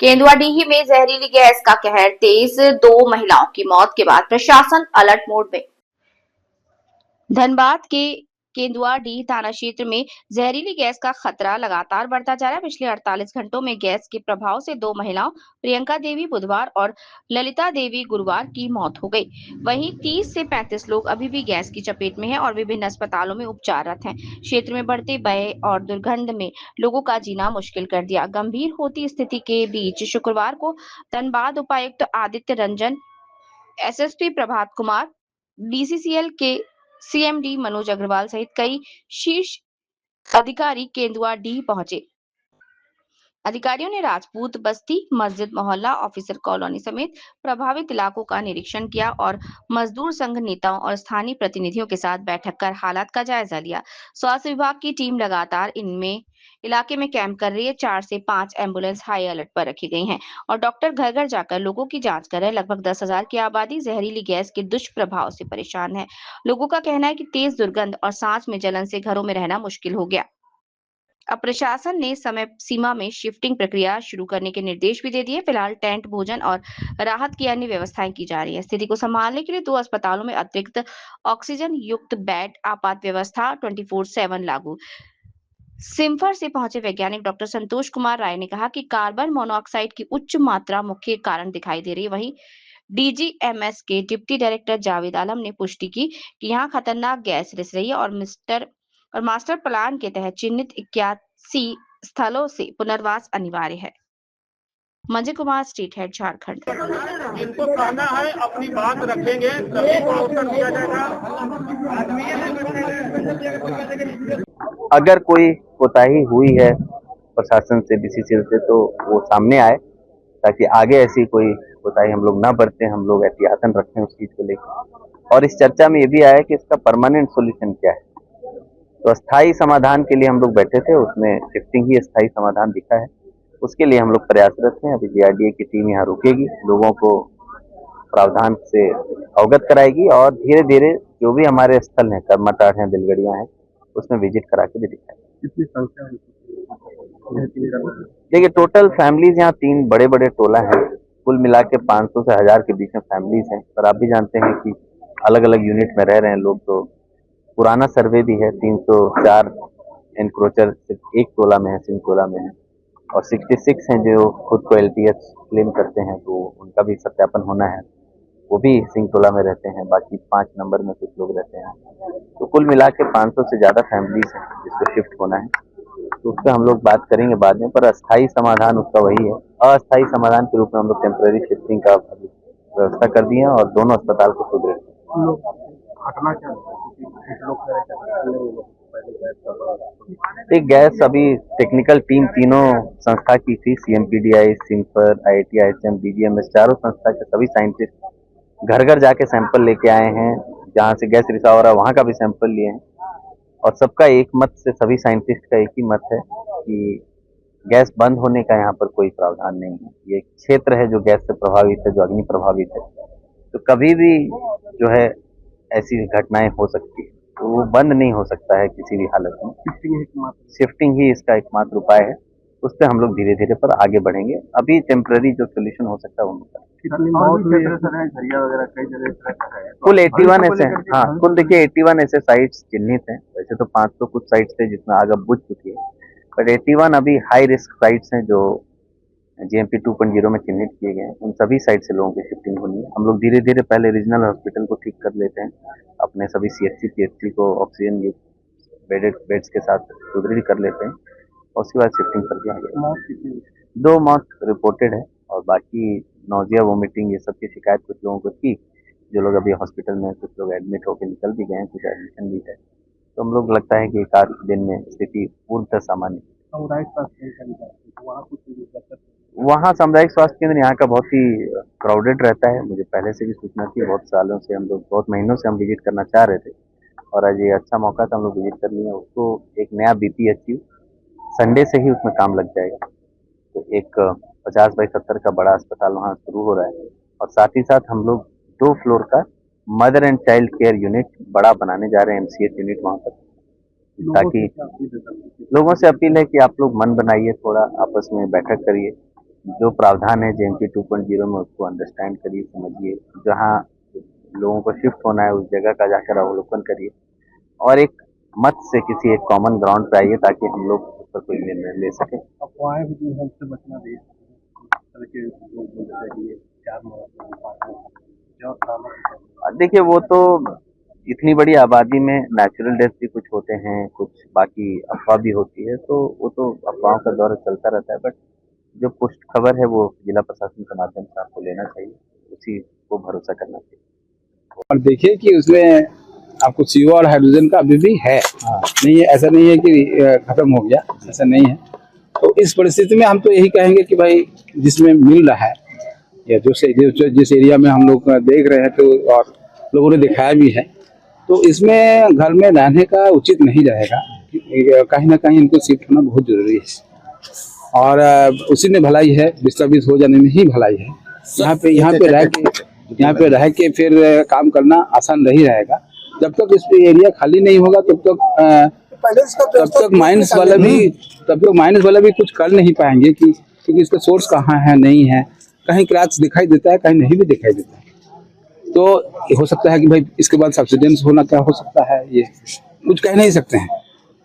केंदुआडीह में जहरीली गैस का कहर तेज, 2 महिलाओं की मौत के बाद प्रशासन अलर्ट मोड में। धनबाद के केंदुआडीह थाना क्षेत्र में जहरीली गैस का खतरा लगातार बढ़ता जा रहा है। पिछले 48 घंटों में गैस के प्रभाव से 2 महिलाओं प्रियंका देवी बुधवार और ललिता देवी गुरुवार की मौत हो गई। वहीं 30 से 35 लोग अभी भी गैस की चपेट में हैं और विभिन्न अस्पतालों में उपचाररत हैं। क्षेत्र में बढ़ते व्यय और दुर्गंध में लोगों का जीना मुश्किल कर दिया। गंभीर होती स्थिति के बीच शुक्रवार को धनबाद उपायुक्त आदित्य रंजन, एसएसपी प्रभात कुमार, बीसीसीएल के सीएमडी मनोज अग्रवाल सहित कई शीर्ष अधिकारी केंदुआडीह पहुंचे। अधिकारियों ने राजपूत बस्ती, मस्जिद मोहल्ला, ऑफिसर कॉलोनी समेत प्रभावित इलाकों का निरीक्षण किया और मजदूर संघ नेताओं और स्थानीय प्रतिनिधियों के साथ बैठक कर हालात का जायजा लिया। स्वास्थ्य विभाग की टीम लगातार इलाके में कैंप कर रही है। 4 से 5 एम्बुलेंस हाई अलर्ट पर रखी गई हैं और डॉक्टर घर घर जाकर लोगों की जांच कर रहे हैं। लगभग 10,000 की आबादी जहरीली गैस के दुष्प्रभाव से परेशान है। लोगों का कहना है कि तेज दुर्गंध और सांस में जलन से घरों में रहना मुश्किल हो गया। अब प्रशासन ने समय सीमा में शिफ्टिंग प्रक्रिया शुरू करने के निर्देश भी दे दिए। फिलहाल टेंट, भोजन और राहत की अन्य व्यवस्थाएं की जा रही है। स्थिति को संभालने के लिए 2 अस्पतालों में अतिरिक्त ऑक्सीजन युक्त बेड, आपात व्यवस्था 24/7 लागू। सिम्फर से पहुंचे वैज्ञानिक डॉक्टर संतोष कुमार राय ने कहा कि कार्बन मोनोऑक्साइड की उच्च मात्रा मुख्य कारण दिखाई दे रही है। वहीं डीजीएमएस के डिप्टी डायरेक्टर जावेद आलम ने पुष्टि की कि यहाँ खतरनाक गैस रिस रही है और मास्टर प्लान के तहत चिन्हित 81 स्थलों से पुनर्वास अनिवार्य है। Manjay Kumar, street head, Jharkhand. जिनको कहना है अपनी बात रखेंगे, सभी को अवसर दिया जाएगा। अगर कोई कोताही हुई है प्रशासन से, बीसीसीएल से, तो वो सामने आए ताकि आगे ऐसी कोई कोताही हम लोग ना बरतें, हम लोग एहतियातन रखें उस चीज को लेकर। और इस चर्चा में ये भी आया कि इसका परमानेंट सोल्यूशन क्या है। तो अस्थायी समाधान के लिए हम लोग बैठे थे, उसमें शिफ्टिंग ही अस्थायी समाधान दिखा है। उसके लिए हम लोग प्रयासरत हैं। अभी जीआरडीए की टीम यहाँ रुकेगी, लोगों को प्रावधान से अवगत कराएगी और धीरे धीरे जो भी हमारे स्थल हैं, कर्मटार हैं, बिलगड़ियां हैं, उसमें विजिट करा के भी दिखाएंगे। कितनी संख्या है? देखिए, टोटल फैमिलीज यहाँ 3 बड़े बड़े टोला हैं। कुल मिला के 500 से 1000 के बीच में फैमिलीज हैं। पर आप भी जानते हैं कि अलग अलग यूनिट में रह रहे हैं लोग। तो पुराना सर्वे भी है, 304 एनक्रोचर सिर्फ एक टोला में है, सिंह टोला में है, और 66 हैं जो खुद को एलटीएस क्लेम करते हैं, तो उनका भी सत्यापन होना है। वो भी सिंह टोला में रहते हैं। बाकी 5 नंबर में कुछ लोग रहते हैं। तो कुल मिला के 500 से ज्यादा फैमिलीज हैं जिसको शिफ्ट होना है। तो उस पर हम लोग बात करेंगे बाद में, पर अस्थायी समाधान उसका वही है। अस्थायी समाधान के रूप में हम लोग टेम्पररी शिफ्टिंग का व्यवस्था कर दिए हैं और दोनों अस्पताल को सुदृढ़। घटना क्या एक गैस अभी टेक्निकल टीम तीनों संस्था की थी, CMPDI, CIMFR, IIT, IHM, DGMS, चारों संस्था के सभी साइंटिस्ट घर घर जाके सैंपल लेके आए हैं। जहाँ से गैस रिसाव हो रहा है वहाँ का भी सैंपल लिए हैं और सबका एक मत से, सभी साइंटिस्ट का एक ही मत है कि गैस बंद होने का यहाँ पर कोई प्रावधान नहीं है। ये एक क्षेत्र है जो गैस से प्रभावित है, जो अग्नि प्रभावित है। तो कभी भी जो है ऐसी घटनाएं हो सकती है, तो वो बंद नहीं हो सकता है किसी भी हालत में। शिफ्टिंग ही इसका एकमात्र उपाय है। उस पर हम लोग धीरे धीरे पर आगे बढ़ेंगे। अभी टेम्पररी जो सोल्यूशन हो सकता है वो कुल 81 ऐसे, हाँ, कुल देखिए 81 ऐसे साइट्स चिन्हित हैं। वैसे तो 500 कुछ साइट्स थे जिसमें आग अब बुझ चुकी है, बट 81 अभी हाई रिस्क साइट्स हैं जो जीएमपी 2.0 में चिन्हित किए गए हैं। उन सभी साइट से लोगों की शिफ्टिंग होनी है। हम लोग धीरे धीरे पहले रीजनल हॉस्पिटल को ठीक कर लेते हैं, अपने सभी सीएचसी पीएचसी को ऑक्सीजन बेड्स के साथ सुदृढ़ कर लेते हैं और उसके बाद शिफ्टिंग कर दिया गया। 2 मौत रिपोर्टेड है और बाकी नौजिया, वोमिटिंग, ये सब की शिकायत कुछ लोगों को थी, जो लोग अभी हॉस्पिटल में, कुछ लोग एडमिट होकर निकल भी गए हैं, कुछ एडमिशन भी है। तो हम लोग लगता है कि 1 आध दिन में स्थिति पूर्णतः सामान्य। वहाँ सामुदायिक स्वास्थ्य केंद्र यहाँ का बहुत ही क्राउडेड रहता है। मुझे पहले से भी सूचना थी। बहुत सालों से हम लोग, बहुत महीनों से हम विजिट करना चाह रहे थे और आज ये अच्छा मौका था, हम लोग विजिट कर लिए। उसको एक नया बीपीएचयू संडे से ही उसमें काम लग जाएगा। तो एक 50x70 का बड़ा अस्पताल वहाँ शुरू हो रहा है और साथ ही साथ हम लोग 2 फ्लोर का mother and child care unit बड़ा बनाने जा रहे हैं, एमसीएच यूनिट वहाँ पर। ताकि लोगों से अपील है कि आप लोग मन बनाइए, थोड़ा आपस में बैठक करिए जो प्रावधान है JMP 2.0 में उसको अंडरस्टैंड करिए, समझिए, जहाँ लोगों को शिफ्ट होना है उस जगह का जाकर अवलोकन करिए और एक मत से किसी एक कॉमन ग्राउंड पे आइए ताकि हम लोग उस पर कोई निर्णय ले सकें। अफवाहें भी हमसे बचना चाहिए, तरह के लोग बोलते हैं कि ये 4 देखिए वो तो इतनी बड़ी आबादी में नेचुरल डेथ भी कुछ होते हैं, कुछ बाकी अफवाह भी होती है, तो वो तो अफवाहों का दौर चलता रहता है, बट जो पुष्ट खबर है वो जिला प्रशासन के माध्यम से आपको लेना चाहिए, उसी को भरोसा करना चाहिए। और देखिए कि उसमें आपको CO और हाइड्रोजन का अभी भी है, नहीं है, ऐसा नहीं है कि खत्म हो गया, ऐसा नहीं है। तो इस परिस्थिति में हम तो यही कहेंगे कि भाई जिसमें मिल रहा है या जिस एरिया में हम लोग देख रहे हैं तो और लोगों ने दिखाया भी है, तो इसमें घर में रहने का उचित नहीं रहेगा, कहीं ना कहीं इनको शिफ्ट होना बहुत जरूरी है और उसी में भलाई है, विस्थापित हो जाने में ही भलाई है। यहाँ पे रह के फिर काम करना आसान नहीं रहेगा। जब तक इस एरिया खाली नहीं होगा तब तक माइंस वाला भी कुछ कर नहीं पाएंगे कि क्योंकि इसका सोर्स कहाँ है, नहीं है, कहीं क्रैक्स दिखाई देता है, कहीं नहीं भी दिखाई देता है। तो हो सकता है कि भाई इसके बाद सब्सिडेंस होना क्या हो सकता है, ये कुछ कह नहीं सकते हैं।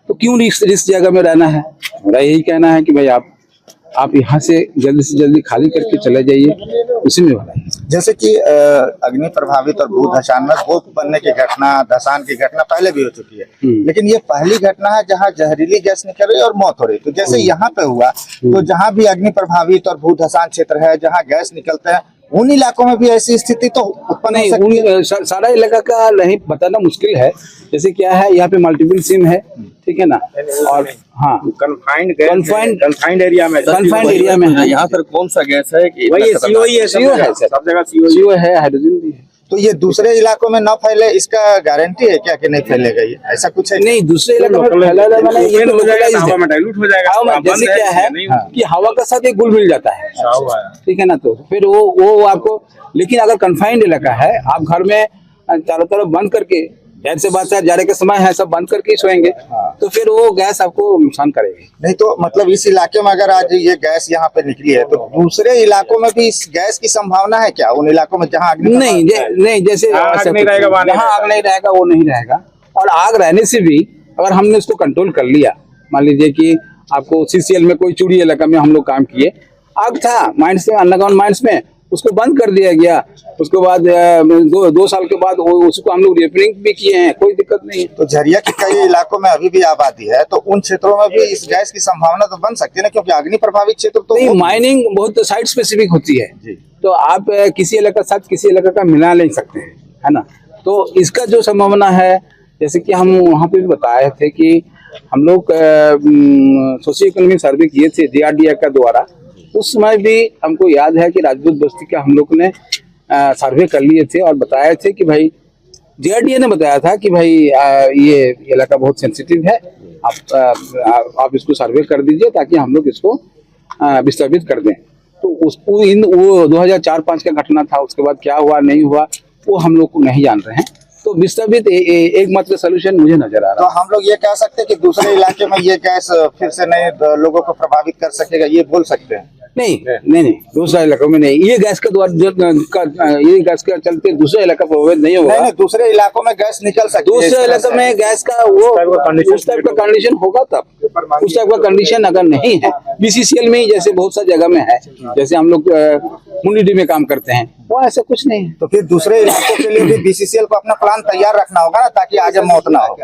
तो क्यों इस जगह में रहना है? मेरा यही कहना है कि भाई आप यहाँ से जल्दी खाली करके चले जाइए, उसी में भला है। जैसे कि अग्नि प्रभावित और भू धसान में भू बनने की घटना, धसान की घटना पहले भी हो चुकी है, लेकिन ये पहली घटना है जहाँ जहरीली गैस निकल रही है और मौत हो रही है। तो जैसे यहाँ पे हुआ, तो जहाँ भी अग्नि प्रभावित और भू धसान क्षेत्र है जहाँ गैस निकलते हैं, उन इलाकों में भी ऐसी स्थिति तो उत्पन्न नहीं सकती है। सारा इलाका का नहीं बताना मुश्किल है। जैसे क्या है, यहाँ पे मल्टीपल सिम है, ठीक है ना, और हाँ कन्फाइंड एरिया में है। यहाँ सर कौन सा गैस है कि वही CO ही है, सब जगह CO है, हाइड्रोजन भी है। तो ये दूसरे इलाकों में न फैले, इसका गारंटी है क्या कि नहीं फैलेगा? ये ऐसा कुछ है? नहीं, दूसरे इलाकों में फैला मैंने ये हो जाएगा, हवा में डाइल्यूट हो जाएगा। जैसे क्या है कि हवा का साथ एक घुल मिल जाता है, ठीक है ना, तो फिर वो आपको, लेकिन अगर कन्फाइंड इलाका है, आप घर में चारों तरफ बंद करके, जाहिर सी बात है जाड़े के समय है, सब बंद करके ही सोएंगे, तो फिर वो गैस आपको नुकसान करेगी। नहीं तो मतलब इस इलाके में अगर आज ये गैस यहाँ पे निकली है, तो दूसरे इलाकों में भी इस गैस की संभावना है क्या? उन इलाकों में जहाँ नहीं, जैसे जहाँ आग नहीं रहेगा वो नहीं रहेगा। और आग रहने से भी अगर हमने उसको कंट्रोल कर लिया, मान लीजिए कि आपको CCL में कोई चूड़ी इलाका में हम लोग काम किए, आग था माइंस में, अंडरग्राउंड माइंस में, उसको बंद कर दिया गया। उसके बाद 2 साल के बाद उसको हम लोग रिपेयरिंग भी किए हैं, कोई दिक्कत नहीं है। तो झरिया के कई इलाकों में अभी भी आबादी है, तो उन क्षेत्रों में भी इस गैस की संभावना तो बन सकती है ना, क्योंकि अग्नि प्रभावित क्षेत्र तो नहीं, माइनिंग बहुत साइट स्पेसिफिक होती है जी। तो आप किसी इलाका के साथ किसी इलाका का मिला नहीं सकते हैं, है ना। तो इसका जो संभावना है, जैसे कि हम वहाँ पे भी बताए थे कि हम लोग सोशियो इकोनॉमिक सर्वे किए थे DRDA का द्वारा। उस समय भी हमको याद है कि राजपूत बस्ती का हम लोग ने सर्वे कर लिए थे और बताए थे कि भाई DRDA ने बताया था कि भाई ये इलाका बहुत सेंसिटिव है, आप इसको सर्वे कर दीजिए ताकि हम लोग इसको विस्थापित कर दें। तो वो 2004-05 का घटना था, उसके बाद क्या हुआ नहीं हुआ वो हम लोग को नहीं जान रहे हैं। तो विस्थापित एकमात्र सोल्यूशन मुझे नजर आ रहा है। तो हम लोग ये कह सकते हैं कि दूसरे इलाके में ये गैस फिर से नए लोगों को प्रभावित कर सकेगा, ये बोल सकते हैं? नहीं, दूसरे इलाकों में नहीं। ये गैस के ये गैस के चलते दूसरे इलाका प्रभावित नहीं होगा। नहीं, दूसरे इलाकों में गैस निकल सकती है। दूसरे इलाके में गैस का उस टाइप का कंडीशन होगा तब, उस टाइप का कंडीशन अगर नहीं है, BCCL में ही जैसे बहुत सा जगह में है, जैसे हम लोग मुंडी में काम करते हैं, वो ऐसा कुछ नहीं है। तो फिर दूसरे इलाकों के लिए भी BCCL को अपना प्लान तैयार रखना होगा ना, ताकि आगे मौत ना हो।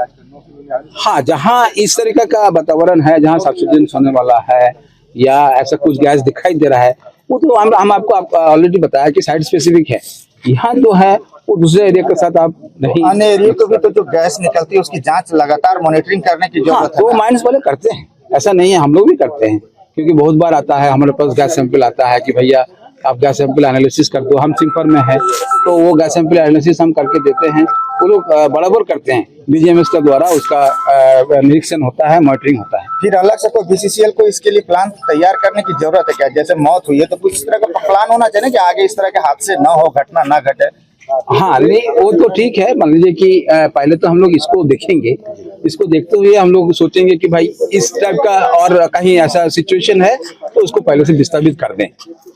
हाँ, जहाँ इस तरीके का वातावरण है, जहाँ सब्सिडेंस होने वाला है या ऐसा कुछ गैस दिखाई दे रहा है, वो तो हम आपको ऑलरेडी बताया कि साइट स्पेसिफिक है। यहाँ जो है वो दूसरे एरिया के साथ आप नहीं, अन्य एरिया को भी तो जो गैस निकलती है उसकी जांच लगातार मॉनिटरिंग करने की जरूरत है। तो माइंस वाले करते हैं, ऐसा नहीं है, हम लोग भी करते हैं, क्योंकि बहुत बार आता है हमारे पास गैस सैंपल आता है कि भैया आप गैस सैंपल एनालिसिस कर दो। हम सिंफर में है तो वो गैस सैंपल एनालिसिस हम करके देते हैं, वो लोग बराबर करते हैं। DGMS के द्वारा उसका निरीक्षण होता है, मॉनिटरिंग होता है। फिर अलग से कोई BCCL को इसके लिए प्लान तैयार करने की जरूरत है क्या? जैसे मौत हुई है तो कुछ इस तरह का प्लान होना चाहिए कि आगे इस तरह के हादसे न हो, घटना न घटे। हाँ, नहीं वो तो ठीक है। मान लीजिए कि पहले तो हम लोग इसको देखेंगे इसको देखते हुए हम लोग सोचेंगे कि भाई इस टाइप का और कहीं ऐसा सिचुएशन है तो उसको पहले से विस्थापित कर दें।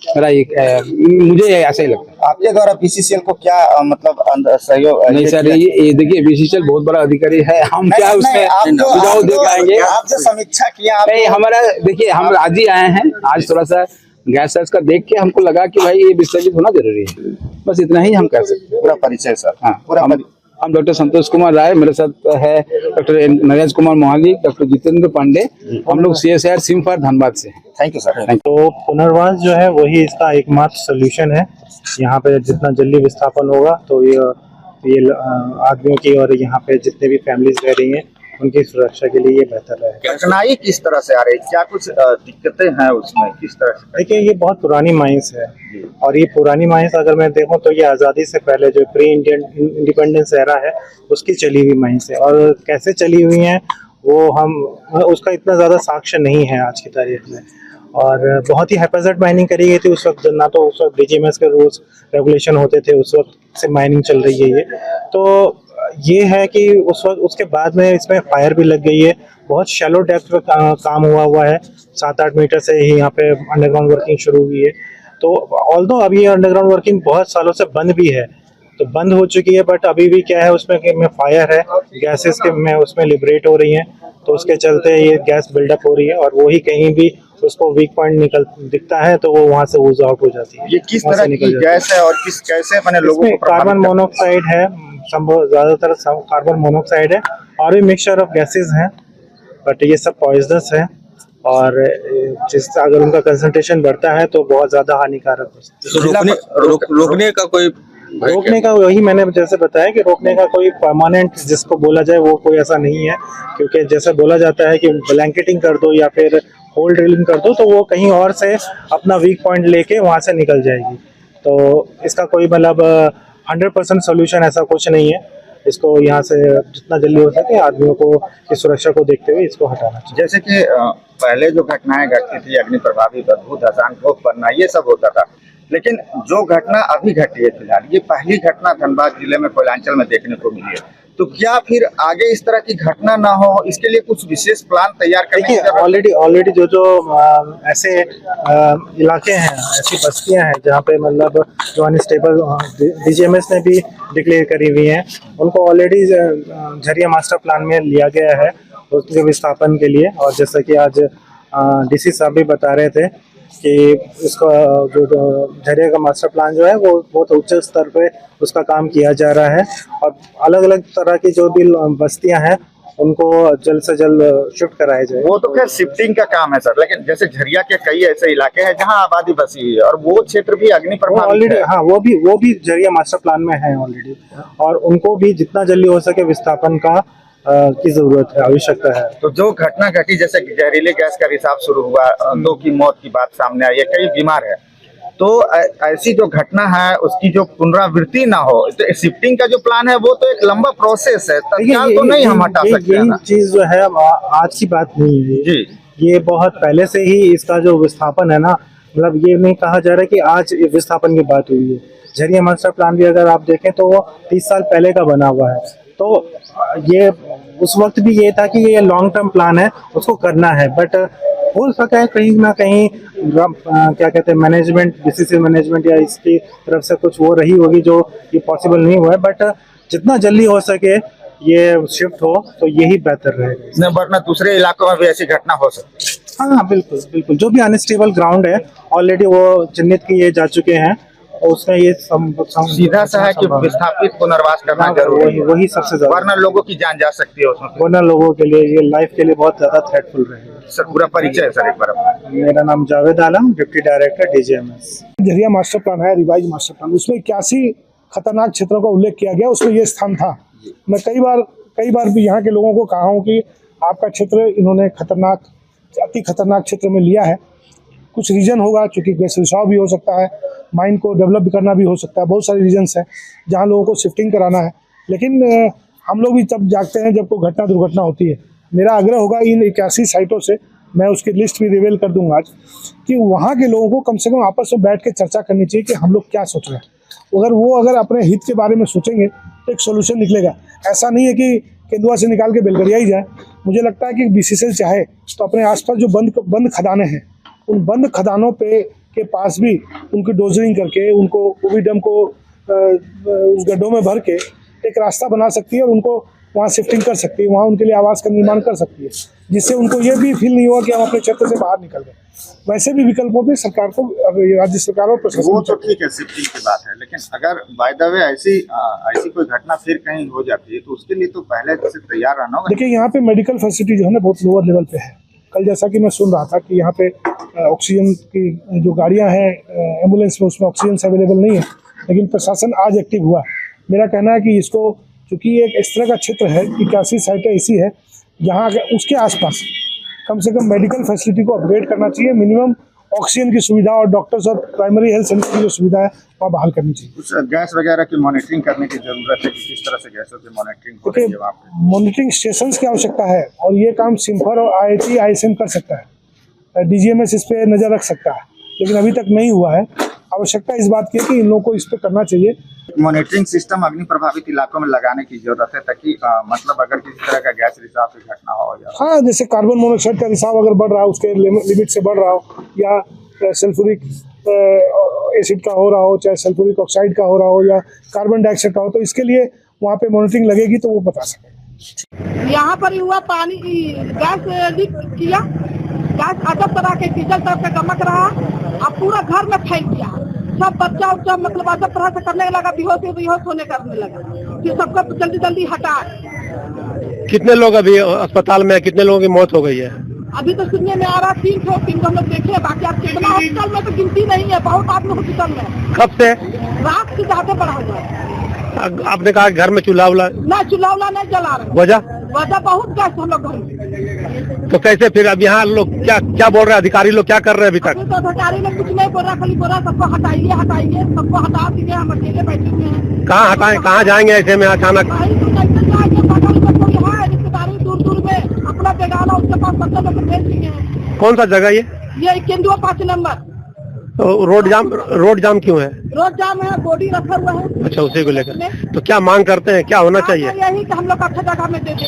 मेरा एक मुझे ऐसा ही लगता है। आपके द्वारा बीसीसीएल को क्या मतलब सहयोग नहीं सर, ये देखिए बीसीसीएल बहुत बड़ा अधिकारी है, हम क्या उसमें सुझाव दे पाएंगे? आप जो समीक्षा किया नहीं, हमारा देखिए हम आज ही आए हैं, आज थोड़ा सा गैस सैस का देख के हमको लगा कि भाई ये विस्थापित होना जरूरी है, बस इतना ही हम कह सकते हैं। पूरा परिचय सर। हाँ, हम डॉक्टर संतोष कुमार राय, मेरे साथ है डॉक्टर नरेश कुमार मोहाली, डॉक्टर जितेंद्र पांडे, हम लोग CSIR सिम्फर धनबाद से। Thank you sir. तो पुनर्वास जो है वही इसका एकमात्र सोल्यूशन है। यहाँ पे जितना जल्दी विस्थापन होगा तो ये आदमियों की और यहाँ पे जितने भी फैमिलीज रह रही हैं उनकी सुरक्षा के लिए ये बेहतर है। कठिनाई किस तरह से आ रही है, क्या कुछ दिक्कतें हैं उसमें, किस तरह से? देखिए ये बहुत पुरानी माइंस है और ये पुरानी माइंस अगर मैं देखूं तो ये आज़ादी से पहले जो प्री इंडिपेंडेंस एरा है उसकी चली हुई माइंस है, और कैसे चली हुई हैं वो हम उसका इतना ज़्यादा साक्ष्य नहीं है आज की तारीख में। और बहुत ही हैफाजत माइनिंग करी गई थी उस वक्त, ना तो उस वक्त DGMS के रूल्स रेगुलेशन होते थे, उस वक्त से माइनिंग चल रही है ये। तो ये है कि उस वक्त उसके बाद में इसमें फायर भी लग गई है, बहुत शैलो डेप्थ पे काम हुआ है, 7-8 मीटर से ही यहाँ पे अंडरग्राउंड वर्किंग शुरू हुई है। तो ऑल्दो अभी अंडरग्राउंड वर्किंग बहुत सालों से बंद भी है, तो बंद हो चुकी है, बट अभी भी क्या है उसमें कि फायर है, गैसेस के में उसमें लिबरेट हो रही हैं, तो उसके चलते ये गैस बिल्डअप हो रही है और वही कहीं भी उसको वीक पॉइंट दिखता है तो वो वहाँ से ऊज आउट हो जाती है। ये किस तरह की गैस है और कैसे मैंने लोगों को कार्बन मोनोऑक्साइड है, ज्यादातर कार्बन मोनोऑक्साइड है और भी मिक्सचर ऑफ गैसेस हैं, बट ये सब पॉइजनस है और जिससे अगर उनका कंसंट्रेशन बढ़ता है तो बहुत ज्यादा हानिकारक हो सकता है। रोकने का कोई रोकने का वही मैंने जैसे बताया कि रोकने का कोई परमानेंट जिसको बोला जाए वो कोई ऐसा नहीं है, क्योंकि जैसे बोला जाता है कि ब्लैंकेटिंग कर दो या फिर होल ड्रिलिंग कर दो तो वो कहीं और से अपना वीक पॉइंट लेके वहां से निकल जाएगी। तो इसका कोई मतलब 100% सोल्यूशन ऐसा कुछ नहीं है। इसको यहाँ से जितना जल्दी हो सके आदमियों को की सुरक्षा को देखते हुए इसको हटाना चाहिए। जैसे कि पहले जो घटनाएं घटती थी, अग्नि प्रभावित, अद्भुत, धसान, भोग बनना, ये सब होता था, लेकिन जो घटना अभी घटी है फिलहाल, ये पहली घटना धनबाद जिले में कोयलांचल में देखने को मिली है, तो क्या फिर आगे इस तरह की घटना ना हो इसके लिए कुछ विशेष प्लान तैयार करने की? ऑलरेडी जो ऐसे इलाके हैं, ऐसी बस्तियां हैं जहाँ पे मतलब जो अनस्टेबल DGMS ने भी डिक्लेयर करी हुई हैं, उनको ऑलरेडी झरिया मास्टर प्लान में लिया गया है उसके विस्थापन के लिए। और जैसा कि आज DC साहब भी बता रहे थे कि इसका जो झरिया का मास्टर प्लान जो है वो बहुत उच्च स्तर पे उसका काम किया जा रहा है और अलग अलग तरह की जो भी बस्तियां हैं उनको जल्द से जल्द शिफ्ट कराया जाए। वो तो खैर शिफ्टिंग का काम है सर, लेकिन जैसे झरिया के कई ऐसे इलाके हैं जहां आबादी बसी हुई है और वो क्षेत्र भी अग्नि प्रभावित है। हाँ, वो भी झरिया मास्टर प्लान में है ऑलरेडी, और उनको भी जितना जल्दी हो सके विस्थापन का की जरूरत है, आवश्यकता है। तो जो घटना घटी, जैसे जहरीले गैस का रिसाव शुरू हुआ, 2 की मौत की बात सामने आई है, कई बीमार है, तो ऐसी जो घटना है उसकी जो पुनरावृत्ति ना हो, तो शिफ्टिंग का जो प्लान है वो तो एक लंबा प्रोसेस है, तत्काल तो नहीं हम हटा सकते। यही चीज जो है आज की बात नहीं है जी, ये बहुत पहले से ही इसका जो विस्थापन है ना, मतलब ये नहीं कहा जा रहा कि आज विस्थापन की बात हुई है। झरिया मास्टर प्लान भी अगर आप देखें तो वो 30 साल पहले का बना हुआ है, तो ये उस वक्त भी ये था कि ये लॉन्ग टर्म प्लान है, उसको करना है, बट हो सका है कहीं ना कहीं क्या कहते हैं मैनेजमेंट, BCCL मैनेजमेंट या इसकी तरफ से कुछ वो रही होगी जो ये पॉसिबल नहीं हुआ है, बट जितना जल्दी हो सके ये शिफ्ट हो तो यही बेहतर रहेगा, वरना दूसरे इलाकों में भी ऐसी घटना हो सकती है। हाँ बिल्कुल, जो भी अनस्टेबल ग्राउंड है ऑलरेडी वो चिन्हित किए जा चुके हैं और उसमें ये सीधा सा है कि विस्थापित पुनर्वास करना जरूरी है, वही सबसे ज्यादा, वरना लोगों की जान जा सकती है उसमें, वरना लोगों के लिए ये लाइफ के लिए बहुत ज्यादा थ्रेटफुल रहेगा। सर पूरा परिचय है सर एक बार? मेरा नाम Javed Alam, deputy director DGMS। Jharia master plan है, रिवाइज मास्टर प्लान, उसमें 81 खतरनाक क्षेत्रों का उल्लेख किया गया, उसमें ये स्थान था। मैं कई बार भी यहाँ के लोगों को कहा हूँ कि आपका क्षेत्र इन्होंने अति खतरनाक क्षेत्र में लिया है, कुछ रीजन होगा, चूंकि गैस रिसाव भी हो सकता है, माइन को डेवलप करना भी हो सकता है, बहुत सारे रीजन्स हैं जहाँ लोगों को शिफ्टिंग कराना है, लेकिन हम लोग भी तब जागते हैं जब कोई दुर्घटना होती है। मेरा आग्रह होगा इन 81 साइटों से, मैं उसकी लिस्ट भी रिवील कर दूंगा आज, कि वहाँ के लोगों को कम से कम आपस में बैठ के चर्चा करनी चाहिए कि हम लोग क्या सोच रहे हैं। अगर अपने हित के बारे में सोचेंगे तो एक सोल्यूशन निकलेगा। ऐसा नहीं है कि केंदुआ से निकाल के बेलगरिया ही जाए। मुझे लगता है कि बीसीसीएल चाहे तो अपने आसपास जो बंद खदानें हैं, उन बंद खदानों पे के पास भी उनकी डोजरिंग करके उनको ओविडम को उस गड्ढों में भर के एक रास्ता बना सकती है और उनको वहाँ शिफ्टिंग कर सकती है, वहाँ उनके लिए आवास का निर्माण कर सकती है, जिससे उनको ये भी फील नहीं होगा कि हम अपने क्षेत्र से बाहर निकल गए। वैसे भी विकल्पों पे सरकार को, राज्य सरकार और प्रशासन, वो तो ठीक है, शिफ्टिंग की बात है, लेकिन अगर बाय द वे ऐसी कोई घटना फिर कहीं हो जाती है तो उसके लिए तो पहले से तैयार रहना होगा। देखिए यहाँ पे मेडिकल फैसिलिटी जो है ना बहुत लोअर लेवल पे है। कल जैसा कि मैं सुन रहा था कि यहाँ पे ऑक्सीजन की जो गाड़ियाँ हैं एम्बुलेंस में, उसमें ऑक्सीजन अवेलेबल नहीं है, लेकिन प्रशासन आज एक्टिव हुआ। मेरा कहना है कि इसको, चूँकि एक इस तरह का क्षेत्र है, 81 साइटें ऐसी है जहाँ उसके आसपास कम से कम मेडिकल फैसिलिटी को अपग्रेड करना चाहिए, मिनिमम ऑक्सीजन की सुविधा और डॉक्टर्स और प्राइमरी हेल्थ सेंटर की जो सुविधा है वहाँ बहाल करनी चाहिए। कुछ गैस वगैरह की मॉनिटरिंग करने की जरूरत है कि किस तरह से गैसों की मॉनिटरिंग हो रही है वहाँ पे। मॉनिटरिंग स्टेशन की आवश्यकता है और ये काम सिम्फर और IIT ISM कर सकता है, DGMS इस पे नज़र रख सकता है, लेकिन अभी तक नहीं हुआ है। आवश्यकता इस बात की है कि इन लोगों को इस पे करना चाहिए। मॉनिटरिंग सिस्टम अग्नि प्रभावित इलाकों में लगाने की जरूरत है ताकि मतलब अगर किसी तरह का गैस रिसाव की घटना हो या हाँ, जैसे कार्बन मोनोऑक्साइड का रिसाव अगर बढ़ रहा है, उसके लिमिट से बढ़ रहा हो, या सल्फ्यूरिक एसिड का हो रहा हो, चाहे सल्फ्यूरिक ऑक्साइड का हो रहा हो या कार्बन डाइऑक्साइड का हो, तो इसके लिए वहाँ पे मॉनिटरिंग लगेगी तो वो बता सकेंगे। यहाँ पर हुआ पानी गैस लीक किया, गैस अटक तरह के डीजल तरह का गमक रहा, अब पूरा घर में फैल गया, सब बच्चा उच्चा मतलब अजब तरह से करने लगा, बेहोश होने करने लगा, फिर सबको जल्दी जल्दी हटा। कितने लोग अभी अस्पताल में, कितने लोगों की मौत हो गई है? अभी तो सुनने में आ रहा 3 हम लोग देखे, बाकी आप कितना हॉस्पिटल में तो गिनती नहीं है, बहुत आदमी हॉस्पिटल में। कब से? रात से ज्यादा बढ़ा हुआ है। आपने कहा घर में चूल्हा चूल्हा नहीं जला रहे। वजह बहुत गैस हम लोग घर में। तो कैसे फिर अब यहाँ लोग क्या बोल रहे हैं, अधिकारी लोग क्या कर रहे हैं अभी तक? तो अधिकारी लोग कुछ नहीं बोल रहा, खाली बोल रहा सबको हटाइए, सबको हटा दीजिए, हम अकेले बैठे हुए हैं। कहाँ हटाएं, कहाँ जाएंगे ऐसे में अचानक? रिश्तेदारी दूर दूर में अपना बेगाना उसके पास बच्चे लोग भेज दिए हैं। कौन सा जगह ये केंदुआ 5 नंबर। तो रोड जाम क्यों है? रोड जाम है, बॉडी रखा हुआ है। अच्छा, उसी को लेकर तो क्या मांग करते हैं, क्या होना चाहिए? यही कि हम लोग अच्छा जगह में दे दे।